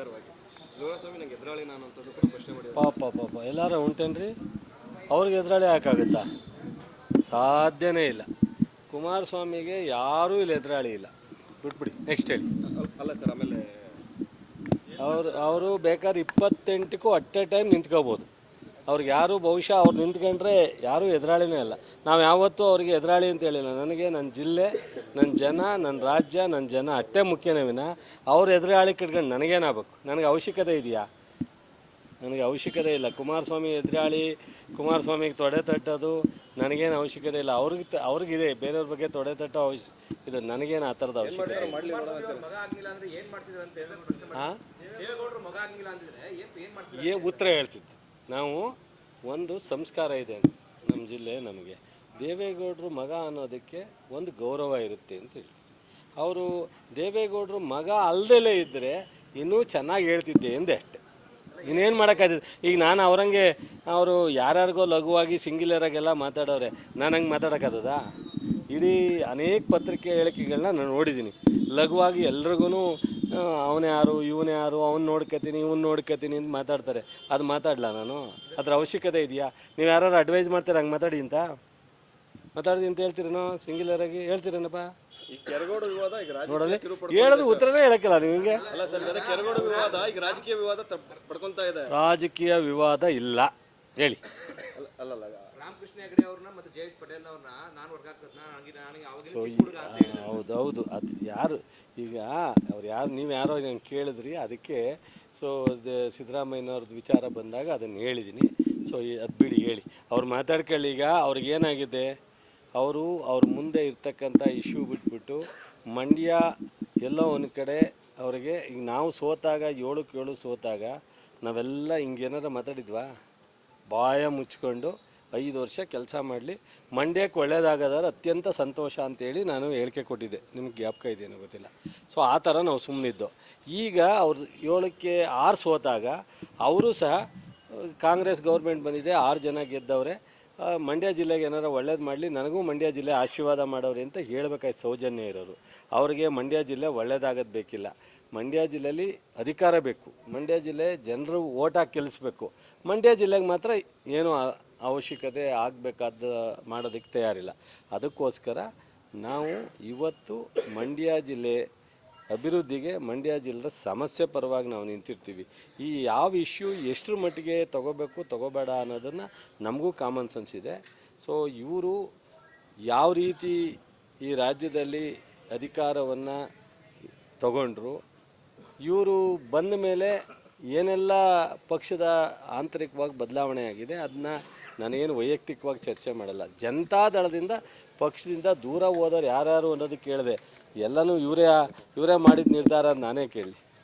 ವಿಚಾರವಾಗಿ ಕುಮಾರಸ್ವಾಮಿ ನಂಗೆ ಎದುರಾಳಿ ನಾನು ಅಂತದ್ದು ಕೂಡ ಪ್ರಶ್ನೆ ಮಾಡಿದ್ರು. ಪಾಪ ಎಲ್ಲಾರ ಉಂಟೇನ್ರಿ, ಅವ್ರಿಗೆ ಎದುರಾಳಿ ಯಾಕಾಗುತ್ತಾ? ಸಾಧ್ಯನೇ ಇಲ್ಲ. ಕುಮಾರಸ್ವಾಮಿಗೆ ಯಾರೂ ಇಲ್ಲಿ ಎದುರಾಳಿ ಇಲ್ಲ. ಬಿಟ್ಬಿಡಿ, ನೆಕ್ಸ್ಟ್ ಹೇಳಿ. ಅಲ್ಲ ಸರ್, ಆಮೇಲೆ ಅವರು ಬೇಕಾದ್ರೆ 28ಕ್ಕೂ ಅಟ್ ಎ ಟೈಮ್ ನಿಂತ್ಕೋಬೋದು. ಅವ್ರಿಗೆ ಯಾರು ಬಹುಶಃ ಅವ್ರು ನಿಂತ್ಕೊಂಡ್ರೆ ಯಾರೂ ಎದುರಾಳಿನೇ ಅಲ್ಲ. ನಾವು ಯಾವತ್ತೂ ಅವ್ರಿಗೆ ಎದುರಾಳಿ ಅಂತ ಹೇಳಿಲ್ಲ. ನನಗೆ ನನ್ನ ಜಿಲ್ಲೆ, ನನ್ನ ಜನ, ನನ್ನ ರಾಜ್ಯ, ನನ್ನ ಜನ ಅಷ್ಟೇ ಮುಖ್ಯನೇ ವಿನ ಅವ್ರು ಎದುರಾಳಿ ಕಿಟ್ಕೊಂಡು ನನಗೇನಾಗಬೇಕು? ನನಗೆ ಅವಶ್ಯಕತೆ ಇದೆಯಾ? ನನಗೆ ಅವಶ್ಯಕತೆ ಇಲ್ಲ. ಕುಮಾರಸ್ವಾಮಿ ಎದುರಾಳಿ, ಕುಮಾರಸ್ವಾಮಿಗೆ ತೊಡೆ ತಟ್ಟೋದು ನನಗೇನು ಅವಶ್ಯಕತೆ ಇಲ್ಲ. ಅವ್ರಿಗಿದೆ ಬೇರೆಯವ್ರ ಬಗ್ಗೆ ತೊಡೆ ತಟ್ಟೋ ಇದು ನನಗೇನು ಆ ಥರದ ಅವಶ್ಯಕತೆ ಇಲ್ಲ. ಹಾಂ, ಉತ್ತರ ಹೇಳ್ತಿತ್ತು. ನಾವು ಒಂದು ಸಂಸ್ಕಾರ ಇದೆ ನಮ್ಮ ಜಿಲ್ಲೆ, ನಮಗೆ ದೇವೇಗೌಡರು ಮಗ ಅನ್ನೋದಕ್ಕೆ ಒಂದು ಗೌರವ ಇರುತ್ತೆ ಅಂತ ಹೇಳ್ತಿದ್ವಿ. ಅವರು ದೇವೇಗೌಡರು ಮಗ ಅಲ್ಲದಲೇ ಇದ್ದರೆ ಇನ್ನೂ ಚೆನ್ನಾಗಿ ಹೇಳ್ತಿದ್ದೆ ಎಂದೆ ಅಷ್ಟೆ. ಇನ್ನೇನು ಮಾಡೋಕ್ಕಾಗ್ತದೆ? ಈಗ ನಾನು ಅವರಂಗೆ ಅವರು ಯಾರ್ಯಾರಿಗೋ ಲಘುವಾಗಿ ಸಿಂಗ್ಯುಲರಾಗೆಲ್ಲ ಮಾತಾಡೋರೆ, ನಾನು ಹಂಗೆ ಮಾತಾಡೋಕ್ಕಾಗದ? ಇಡೀ ಅನೇಕ ಪತ್ರಿಕೆ ಹೇಳಿಕೆಗಳನ್ನ ನಾನು ನೋಡಿದ್ದೀನಿ. ಲಘುವಾಗಿ ಎಲ್ರಿಗೂ ಅವನೇ ಯಾರು, ಇವನೇ ಯಾರು, ಅವ್ನು ನೋಡ್ಕೊತೀನಿ, ಇವ್ನು ನೋಡ್ಕೊತೀನಿ ಅಂತ ಮಾತಾಡ್ತಾರೆ. ಅದು ಮಾತಾಡಲ್ಲ ನಾನು? ಅದ್ರ ಅವಶ್ಯಕತೆ ಇದೆಯಾ? ನೀವು ಯಾರು ಅಡ್ವೈಸ್ ಮಾಡ್ತೀರ ಹಂಗೆ ಮಾತಾಡಿ ಅಂತ ಅಂತ ಹೇಳ್ತೀರೇನೋ? ಸಿಂಗ್ಯುಲರಾಗಿ ಹೇಳ್ತೀರೇನಪ್ಪ? ಈ ಕೆರಗೋಡು ವಿವಾದ ಈಗ ನೋಡೋದು ಹೇಳೋದು ಉತ್ತರನೇ ಹೇಳಕ್ಕಿಲ್ಲ ನಿಮಗೆ. ಅಲ್ಲ ಸರ್, ಕೆರಗೋಡು ವಿವಾದ ಈಗ ರಾಜಕೀಯ ವಿವಾದ ಪಡ್ಕೊಂತ ಇದೆ. ರಾಜಕೀಯ ವಿವಾದ ಇಲ್ಲ ಹೇಳಿ. ಅಲ್ಲ ರಾಮಕೃಷ್ಣ ಹೆಗಡೆ ಅವ್ರನ್ನ ಮತ್ತೆ ಜಯಂತ್ ಪಟೇಲ್ ಅವ್ರನ್ನ ನಾನು ಹೌದು ಅದು ಯಾರು ಈಗ ಅವ್ರು ಯಾರು, ನೀವು ಯಾರೋ ನಂಗೆ ಕೇಳಿದ್ರಿ, ಅದಕ್ಕೆ ಸೊ ಸಿದ್ದರಾಮಯ್ಯನವ್ರದ್ದು ವಿಚಾರ ಬಂದಾಗ ಅದನ್ನು ಹೇಳಿದ್ದೀನಿ. ಸೊ ಅದು ಬಿಡಿ, ಹೇಳಿ. ಅವ್ರು ಮಾತಾಡ್ಕೊಳ್ಳಿ. ಈಗ ಅವ್ರಿಗೇನಾಗಿದೆ, ಅವ್ರ ಮುಂದೆ ಇರ್ತಕ್ಕಂಥ ಇಶ್ಯೂ ಬಿಟ್ಬಿಟ್ಟು ಮಂಡ್ಯ ಎಲ್ಲೋ ಒಂದು ಕಡೆ ಅವರಿಗೆ, ಈಗ ನಾವು ಸೋತಾಗ 7-7 ಸೋತಾಗ ನಾವೆಲ್ಲ ಹಿಂಗೇನಾರ ಮಾತಾಡಿದ್ವಾ? ಬಾಯ ಮುಚ್ಕೊಂಡು 5 ವರ್ಷ ಕೆಲಸ ಮಾಡಲಿ, ಮಂಡ್ಯಕ್ಕೆ ಒಳ್ಳೇದಾಗದಾದ್ರೆ ಅತ್ಯಂತ ಸಂತೋಷ ಅಂತೇಳಿ ನಾನು ಹೇಳಿಕೆ ಕೊಟ್ಟಿದ್ದೆ. ನಿಮ್ಗೆ ಜ್ಞಾಪಕ ಇದೆಯೇನೋ ಗೊತ್ತಿಲ್ಲ. ಸೊ ಆ ಥರ ನಾವು ಸುಮ್ಮನಿದ್ದು. ಈಗ ಅವ್ರು 7-6 ಸೋತಾಗ ಅವರು ಸಹ ಕಾಂಗ್ರೆಸ್ ಗೌರ್ಮೆಂಟ್ ಬಂದಿದೆ, 6 ಜನ ಗೆದ್ದವ್ರೆ, ಮಂಡ್ಯ ಜಿಲ್ಲೆಗೆ ಏನಾರು ಒಳ್ಳೇದು ಮಾಡಲಿ, ನನಗೂ ಮಂಡ್ಯ ಜಿಲ್ಲೆ ಆಶೀರ್ವಾದ ಮಾಡೋರಿ ಅಂತ ಹೇಳ್ಬೇಕಾಯ್ತು ಸೌಜನ್ಯ ಇರೋರು. ಅವ್ರಿಗೆ ಮಂಡ್ಯ ಜಿಲ್ಲೆ ಒಳ್ಳೇದಾಗೋದು ಬೇಕಿಲ್ಲ. ಮಂಡ್ಯ ಜಿಲ್ಲೆಯಲ್ಲಿ ಅಧಿಕಾರ ಬೇಕು. ಮಂಡ್ಯ ಜಿಲ್ಲೆ ಜನರು ಓಟಾಗಿ ಗೆಲ್ಲಿಸ್ಬೇಕು. ಮಂಡ್ಯ ಜಿಲ್ಲೆಗೆ ಮಾತ್ರ ಏನೂ ಅವಶ್ಯಕತೆ ಆಗಬೇಕಾದ ಮಾಡೋದಕ್ಕೆ ತಯಾರಿಲ್ಲ. ಅದಕ್ಕೋಸ್ಕರ ನಾವು ಇವತ್ತು ಮಂಡ್ಯ ಜಿಲ್ಲೆ ಅಭಿವೃದ್ಧಿಗೆ, ಮಂಡ್ಯ ಜಿಲ್ಲೆ ಸಮಸ್ಯೆ ಪರವಾಗಿ ನಾವು ನಿಂತಿರ್ತೀವಿ. ಈ ಯಾವ ಇಶ್ಯೂ ಎಷ್ಟರ ಮಟ್ಟಿಗೆ ತೊಗೋಬೇಕು ತೊಗೋಬೇಡ ಅನ್ನೋದನ್ನು ನಮಗೂ ಕಾಮನ್ ಸೆನ್ಸ್ ಇದೆ. ಸೊ ಇವರು ಯಾವ ರೀತಿ ಈ ರಾಜ್ಯದಲ್ಲಿ ಅಧಿಕಾರವನ್ನು ತಗೊಂಡ್ರು, ಇವರು ಬಂದ ಮೇಲೆ ಏನೆಲ್ಲ ಪಕ್ಷದ ಆಂತರಿಕವಾಗಿ ಬದಲಾವಣೆ ಆಗಿದೆ ಅದನ್ನ ನಾನೇನು ವೈಯಕ್ತಿಕವಾಗಿ ಚರ್ಚೆ ಮಾಡಲ್ಲ. ಜನತಾದಳದಿಂದ ಪಕ್ಷದಿಂದ ದೂರ ಹೋದವ್ರು ಯಾರ್ಯಾರು ಅನ್ನೋದು ಕೇಳಿದೆ. ಎಲ್ಲನೂ ಇವರೇ ಮಾಡಿದ ನಿರ್ಧಾರ ನಾನೇ ಕೇಳಿ.